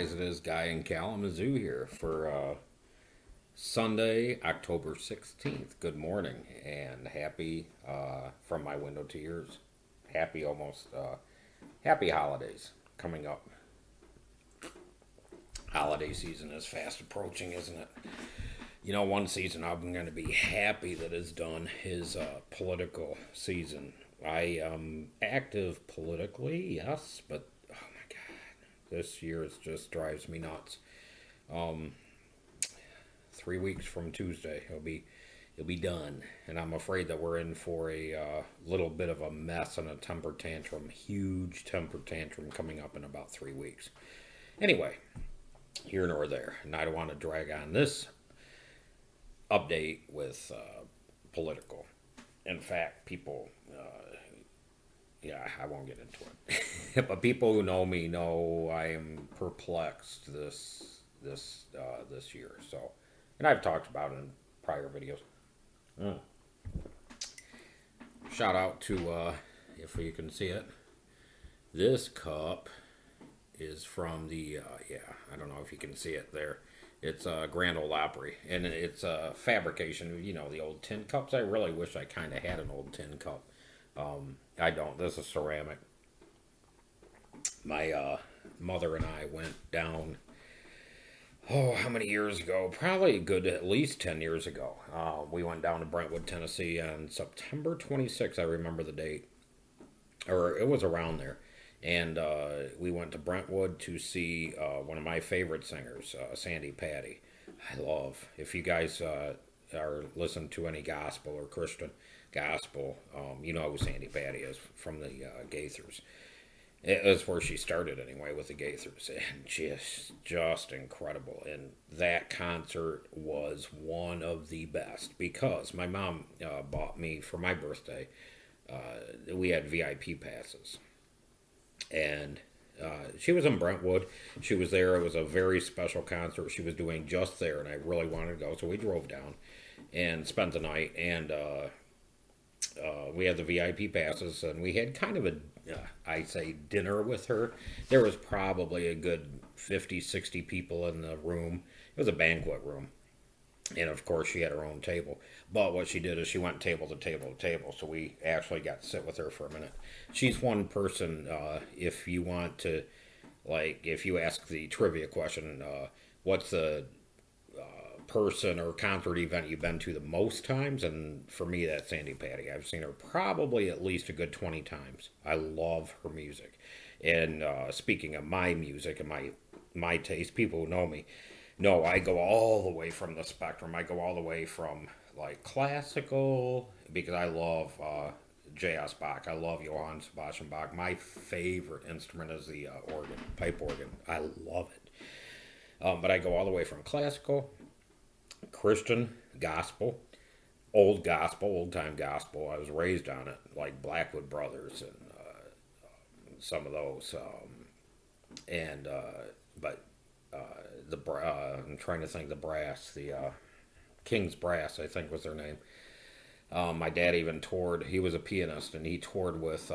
guys, it is Guy in Kalamazoo here for Sunday, October 16th. Good morning and happy from my window to yours. Happy almost, happy holidays coming up. Holiday season is fast approaching, isn't it? You know, one season I'm going to be happy that is done is political season. I am active politically, yes, but oh my God, this year it just drives me nuts. Um, 3 weeks from Tuesday, it'll be done, and I'm afraid that we're in for a little bit of a mess and a temper tantrum, huge temper tantrum coming up in about 3 weeks. Anyway, here nor there, and I don't want to drag on this update with political. In fact, people, yeah, I won't get into it. But people who know me know I am perplexed this year. So, and I've talked about it in prior videos. Mm. Shout out to if you can see it. This cup is from the yeah. I don't know if you can see it there. It's a Grand Ole Opry, and it's a fabrication. You know the old tin cups. I really wish I kind of had an old tin cup. I don't. This is ceramic. My mother and I went down. Oh, how many years ago? Probably a good at least 10 years ago. We went down to Brentwood, Tennessee on September 26th. I remember the date, or it was around there. And we went to Brentwood to see one of my favorite singers, Sandy Patty. I love, if you guys are listening to any gospel or Christian gospel, you know who Sandy Patty is from the Gaithers. That's where she started anyway with the Gaithers, and just incredible. And that concert was one of the best because my mom bought me for my birthday. We had VIP passes, and she was in Brentwood. She was there. It was a very special concert she was doing just there, and I really wanted to go, so we drove down and spent the night. And we had the VIP passes, and we had kind of a, I say, dinner with her. There was probably a good 50, 60 people in the room. It was a banquet room. And of course, she had her own table. But what she did is she went table to table to table. So we actually got to sit with her for a minute. She's one person, if you want to, like, if you ask the trivia question, what's the person or concert event you've been to the most times? And for me, that's Sandy Patty. I've seen her probably at least a good 20 times. I love her music. And speaking of my music and my taste, people who know me know I go all the way from the spectrum. I go all the way from like classical because I love J.S. Bach. I love Johann Sebastian Bach. My favorite instrument is the organ, pipe organ. I love it. But I go all the way from classical, Christian, gospel, old time gospel. I was raised on it, like Blackwood Brothers and some of those. And but I'm trying to think the brass, the King's Brass, I think was their name. My dad even toured. He was a pianist, and he toured with.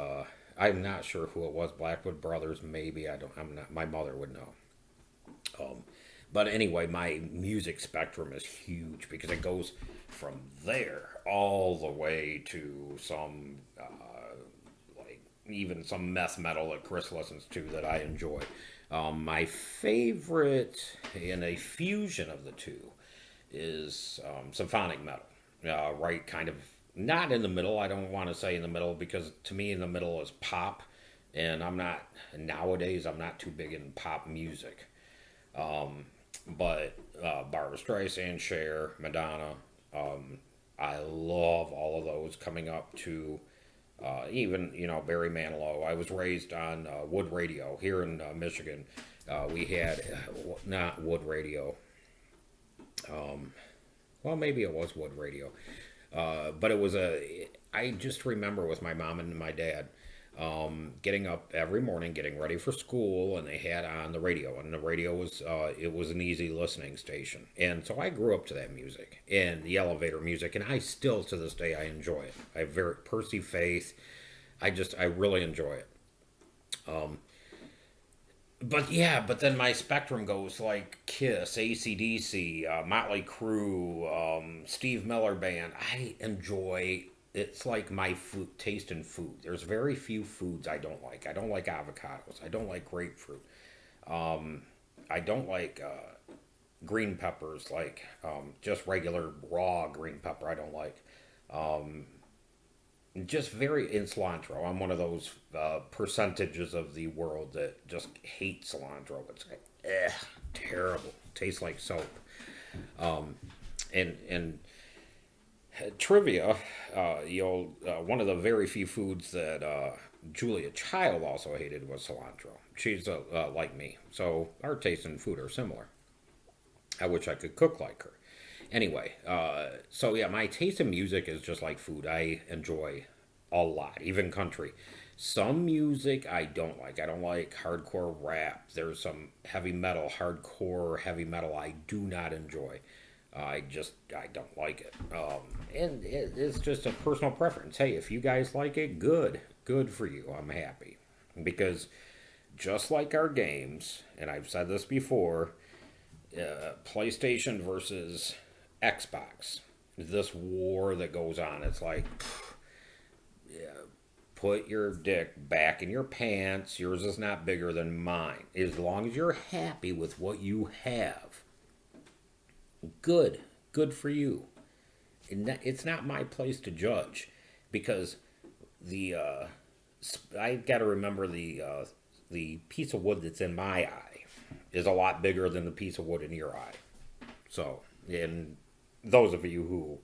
I'm not sure who it was. Blackwood Brothers, maybe. I don't. I'm not. My mother would know. Um, but anyway, my music spectrum is huge because it goes from there all the way to some like even some meth metal that Chris listens to that I enjoy. My favorite in a fusion of the two is symphonic metal. Right, kind of not in the middle. I don't want to say in the middle because to me, in the middle is pop, and I'm not nowadays. I'm not too big in pop music. Um, but Barbra Streisand, Cher, Madonna, I love all of those coming up to even Barry Manilow. I was raised on Wood Radio here in Michigan. We had not Wood Radio. Well, maybe it was Wood Radio, but it was a. I just remember with my mom and my dad getting up every morning, getting ready for school, and they had on the radio, and the radio was it was an easy listening station, and so I grew up to that music and the elevator music, and I still to this day I enjoy it. I have very Percy Faith. I really enjoy it. Um, But yeah, but then my spectrum goes like Kiss, AC/DC, Motley Crue, Steve Miller Band. I enjoy. It's like my food taste in food. There's very few foods I don't like. I don't like avocados. I don't like grapefruit. I don't like green peppers, like just regular raw green pepper. I don't like. Just very in cilantro. I'm one of those percentages of the world that just hate cilantro. It's like, terrible. Tastes like soap. And trivia, one of the very few foods that Julia Child also hated was cilantro. She's like me, so our tastes in food are similar. I wish I could cook like her. Anyway, so yeah, my taste in music is just like food. I enjoy a lot, even country. Some music I don't like. I don't like hardcore rap. There's some heavy metal, hardcore heavy metal I do not enjoy. I don't like it. And it's just a personal preference. Hey, if you guys like it, good for you. I'm happy because just like our games, and I've said this before, PlayStation versus Xbox. This war that goes on. It's like, put your dick back in your pants. Yours is not bigger than mine. As long as you're happy with what you have, good. Good for you. And it's not my place to judge because the I got to remember the piece of wood that's in my eye is a lot bigger than the piece of wood in your eye. So, and those of you who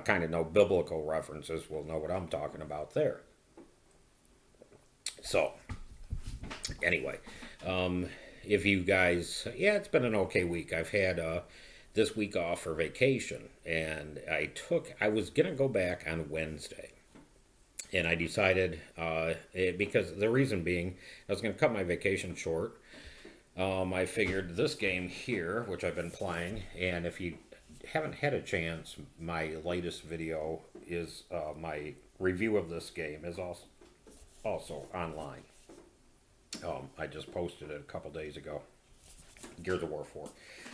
kind of know biblical references will know what I'm talking about there. So, anyway, if you guys, yeah, it's been an okay week. I've had this week off for vacation, and I was gonna go back on Wednesday, and I decided, because the reason being, I was gonna cut my vacation short. I figured this game here, which I've been playing, and if you haven't had a chance, my latest video is my review of this game is also online. I just posted it a couple days ago. Gears of War 4.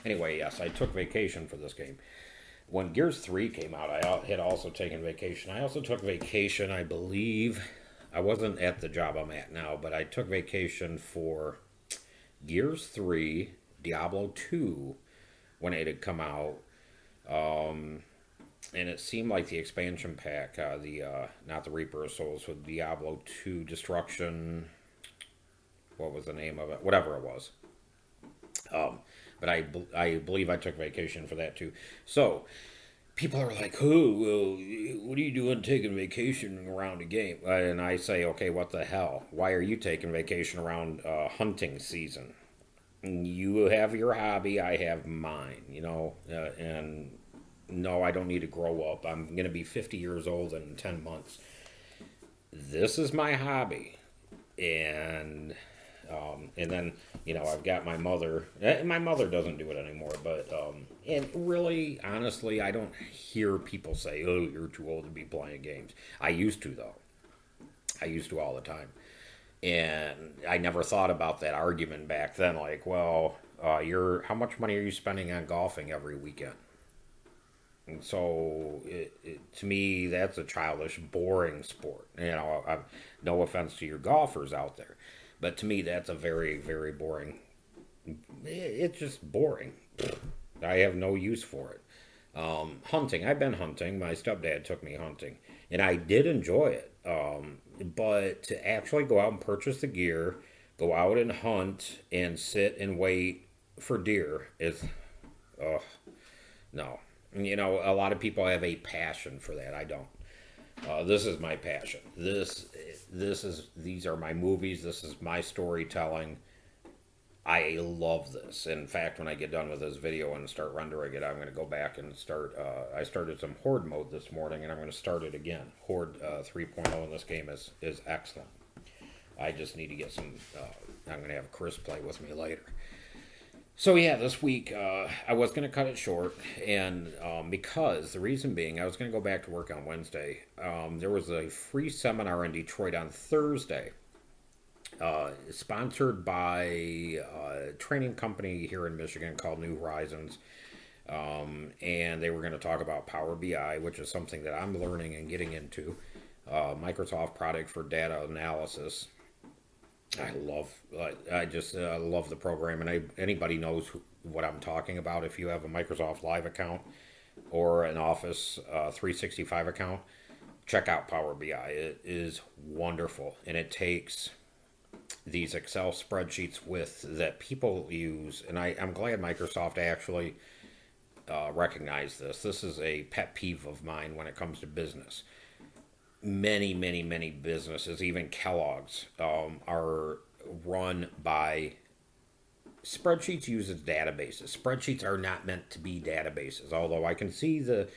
Anyway, yes, I took vacation for this game. When Gears 3 came out, I had also taken vacation. I also took vacation, I believe. I wasn't at the job I'm at now, but I took vacation for Gears 3, Diablo 2, when it had come out. And it seemed like the expansion pack, not the Reaper of Souls, with Diablo 2 Destruction. What was the name of it? Whatever it was. But I believe I took vacation for that too. So people are like, "Oh, well, what are you doing taking vacation around a game?" And I say, "Okay, what the hell? Why are you taking vacation around hunting season? You have your hobby, I have mine. And no, I don't need to grow up. I'm gonna be 50 years old in 10 months. This is my hobby, and." And then, I've got my mother. My mother doesn't do it anymore, but and really, honestly, I don't hear people say, "Oh, you're too old to be playing games." I used to, though. I used to all the time, and I never thought about that argument back then. Like, well, how much money are you spending on golfing every weekend? And so, to me, that's a childish, boring sport. No offense to your golfers out there, but to me, that's a very, very boring. It's just boring. I have no use for it. Hunting. I've been hunting. My stepdad took me hunting, and I did enjoy it. But to actually go out and purchase the gear, go out and hunt, and sit and wait for deer is, no. A lot of people have a passion for that. I don't. This is my passion. These are my movies. This is my storytelling. I love this. In fact, when I get done with this video and start rendering it, I'm going to go back and start. I started some Horde mode this morning, and I'm going to start it again. Horde 3.0 in this game is excellent. I just need to get some. I'm going to have Chris play with me later. So yeah, this week I was going to cut it short, and because the reason being, I was going to go back to work on Wednesday. There was a free seminar in Detroit on Thursday sponsored by a training company here in Michigan called New Horizons. And they were going to talk about Power BI, which is something that I'm learning and getting into. Microsoft product for data analysis. I just love the program, and anybody knows what I'm talking about. If you have a Microsoft Live account or an Office 365 account, check out Power BI. It is wonderful, and it takes these Excel spreadsheets that people use, and I'm glad Microsoft actually recognized this. This is a pet peeve of mine when it comes to business. Many businesses, even Kellogg's, are run by spreadsheets used as databases. Spreadsheets are not meant to be databases, although I can see the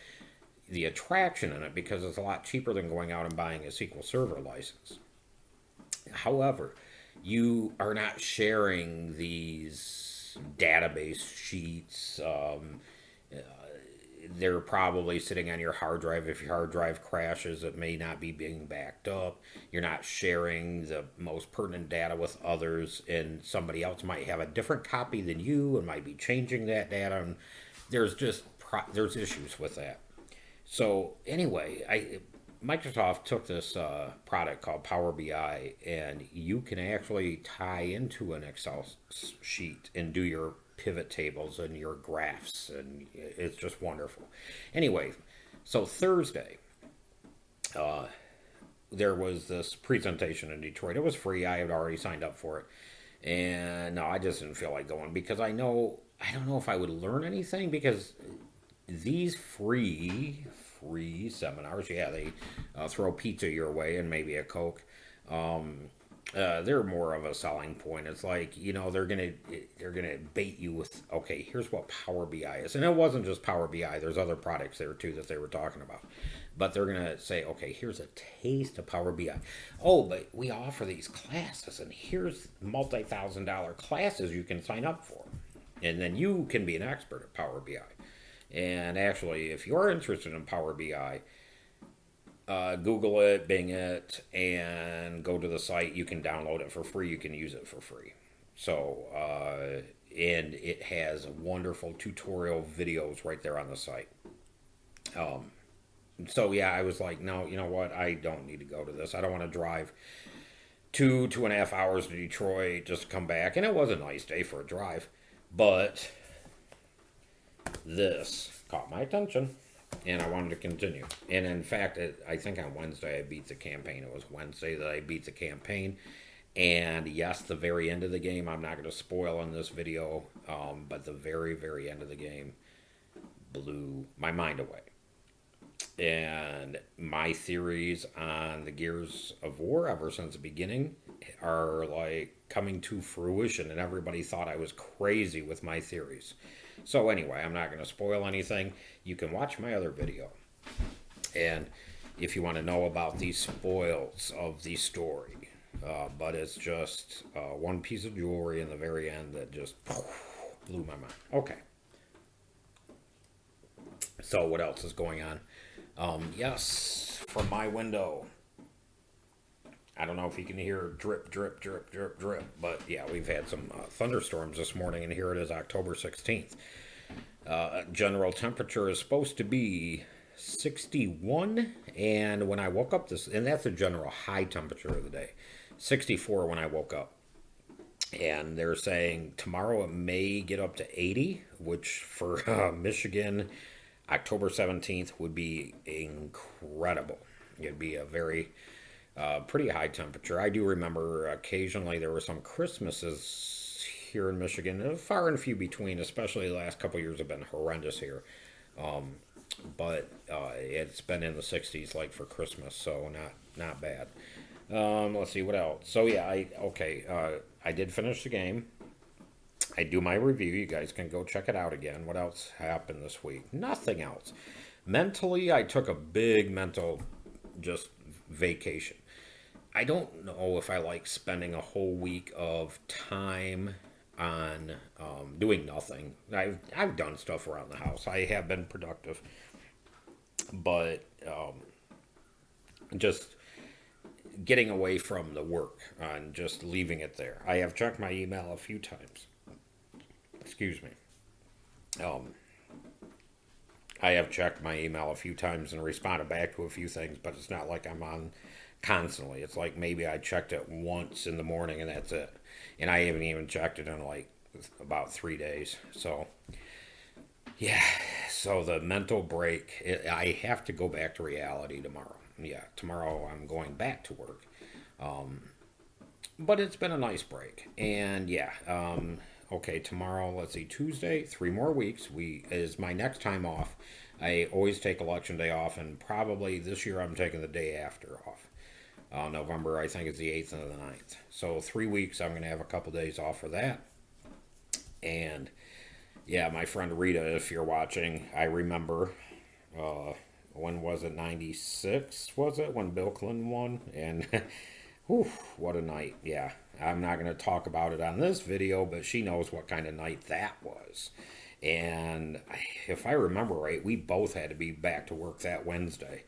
attraction in it because it's a lot cheaper than going out and buying a SQL Server license. However, you are not sharing these database sheets. They're probably sitting on your hard drive. If your hard drive crashes, it may not be being backed up. You're not sharing the most pertinent data with others, and somebody else might have a different copy than you and might be changing that data. And there's issues with that. So anyway, Microsoft took this product called Power BI, and you can actually tie into an Excel sheet and do your pivot tables and your graphs, and it's just wonderful. Anyway, so Thursday, there was this presentation in Detroit. It was free. I had already signed up for it, and no, I just didn't feel like going because I don't know if I would learn anything because these free seminars, yeah, they throw pizza your way and maybe a Coke. They're more of a selling point. It's like, they're gonna bait you with, okay, here's what Power BI is, and it wasn't just Power BI. There's other products there too that they were talking about, but they're gonna say, okay, here's a taste of Power BI. Oh, but we offer these classes, and here's multi-$1,000 classes you can sign up for, and then you can be an expert at Power BI. And actually, if you're interested in Power BI, Google it, Bing it, and go to the site. You can download it for free. You can use it for free. So, and it has wonderful tutorial videos right there on the site. So yeah, I was like, no, you know what? I don't need to go to this. I don't want to drive 2.5 hours to Detroit just to come back. And it was a nice day for a drive, but this caught my attention. And I wanted to continue. And in fact, I think on Wednesday I beat the campaign. It was Wednesday that I beat the campaign. And yes, the very end of the game, I'm not going to spoil in this video, but the very end of the game blew my mind away. And my theories on the Gears of War ever since the beginning are like coming to fruition. And everybody thought I was crazy with my theories. So anyway, I'm not going to spoil anything. You can watch my other video. And if you want to know about these spoils of the story, but it's just one piece of jewelry in the very end that just blew my mind. Okay. So what else is going on? Yes, from my window. I don't know if you can hear drip, but yeah, we've had some thunderstorms this morning, and here it is, October 16th. General temperature is supposed to be 61, and when I woke up and that's the general high temperature of the day, 64 when I woke up. And they're saying tomorrow it may get up to 80, which for Michigan, October 17th would be incredible. It'd be a very pretty high temperature. I do remember occasionally there were some Christmases here in Michigan, far and few between, especially the last couple of years have been horrendous here. But it's been in the 60s like for Christmas, so not bad. Let's see what else. So yeah, I did finish the game. I do my review. You guys can go check it out again. What else happened this week? Nothing else. Mentally, I took a big mental just vacation. I don't know if I like spending a whole week of time on doing nothing. I've done stuff around the house. I have been productive, but just getting away from the work and just leaving it there. I have checked my email a few times. Excuse me. Um, I have checked my email a few times and responded back to a few things, but it's not like I'm on constantly. It's like maybe I checked it once in the morning and that's it. And I haven't even checked it in like about 3 days. So, yeah. So the mental break, I have to go back to reality tomorrow. Yeah, tomorrow I'm going back to work. But it's been a nice break. And yeah, okay, tomorrow, let's see, Tuesday, 3 more weeks. Is my next time off. I always take election day off, and probably this year I'm taking the day after off. November, I think, is the 8th and the 9th. So 3 weeks, I'm going to have a couple days off for that. And yeah, my friend Rita, if you're watching, I remember, when was it, 96, was it, when Bill Clinton won? And whew, what a night. Yeah, I'm not going to talk about it on this video, but she knows what kind of night that was. And if I remember right, we both had to be back to work that Wednesday.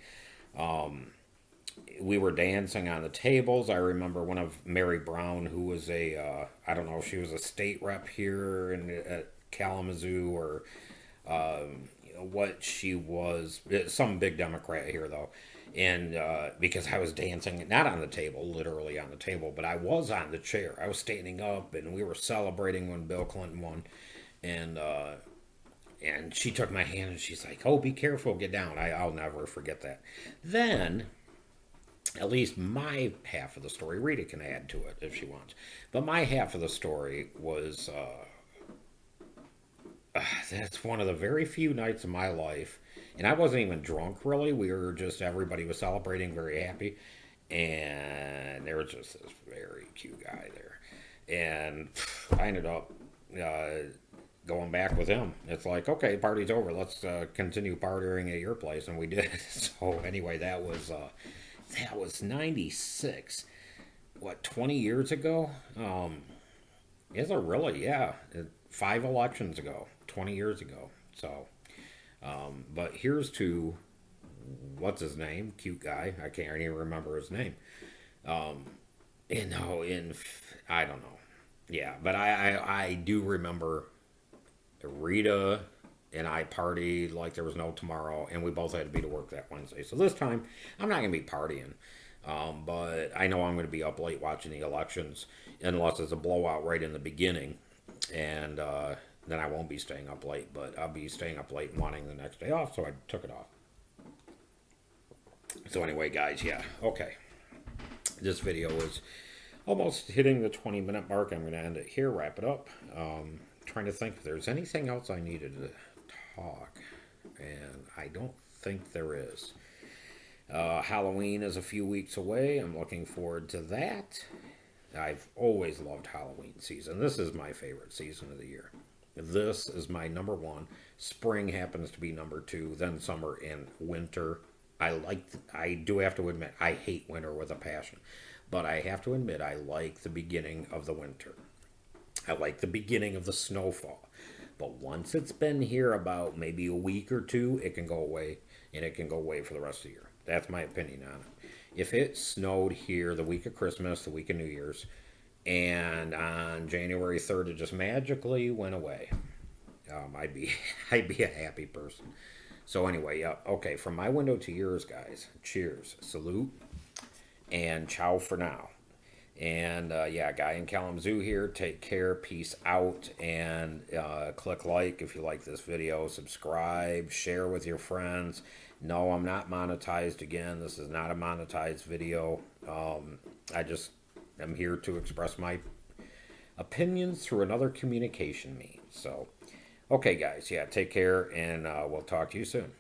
We were dancing on the tables. I remember one of Mary Brown, who was I don't know if she was a state rep here at Kalamazoo or what she was, some big Democrat here though. And because I was dancing, not on the table, literally on the table, but I was on the chair. I was standing up, and we were celebrating when Bill Clinton won. And she took my hand and she's like, "Oh, be careful, get down." I'll never forget that. Then, at least my half of the story, Rita can add to it if she wants. But my half of the story was that's one of the very few nights of my life. And I wasn't even drunk really. We were just, everybody was celebrating, very happy. And there was just this very cute guy there. And I ended up going back with him. It's like, okay, party's over. Let's continue partying at your place. And we did. So anyway, that was 96. What, 20 years ago? Is it really? Yeah. 5 elections ago. 20 years ago. So, but here's to, what's his name? Cute guy. I can't even remember his name. I don't know. Yeah, but I do remember Rita and I partied like there was no tomorrow, and we both had to be to work that Wednesday. So this time, I'm not going to be partying. But I know I'm going to be up late watching the elections, unless it's a blowout right in the beginning. And then I won't be staying up late, but I'll be staying up late and wanting the next day off, so I took it off. So anyway, guys, yeah, okay. This video is almost hitting the 20-minute mark. I'm going to end it here, wrap it up. Trying to think if there's anything else I needed to talk, and I don't think there is. Halloween is a few weeks away. I'm looking forward to that. I've always loved Halloween season. This is my favorite season of the year. This is my number one. Spring happens to be number 2, then summer and winter. I do have to admit, I hate winter with a passion. But I have to admit, I like the beginning of the winter. I like the beginning of the snowfall. But once it's been here about maybe a week or 2, it can go away. And it can go away for the rest of the year. That's my opinion on it. If it snowed here the week of Christmas, the week of New Year's, and on January 3rd it just magically went away, I'd be a happy person. So anyway, okay, from my window to yours, guys, cheers, salute, and ciao for now. And yeah, Guy in Kalamazoo here. Take care. Peace out. And click like if you like this video. Subscribe. Share with your friends. No, I'm not monetized again. This is not a monetized video. I just am here to express my opinions through another communication means. So, okay, guys. Yeah, take care. And we'll talk to you soon.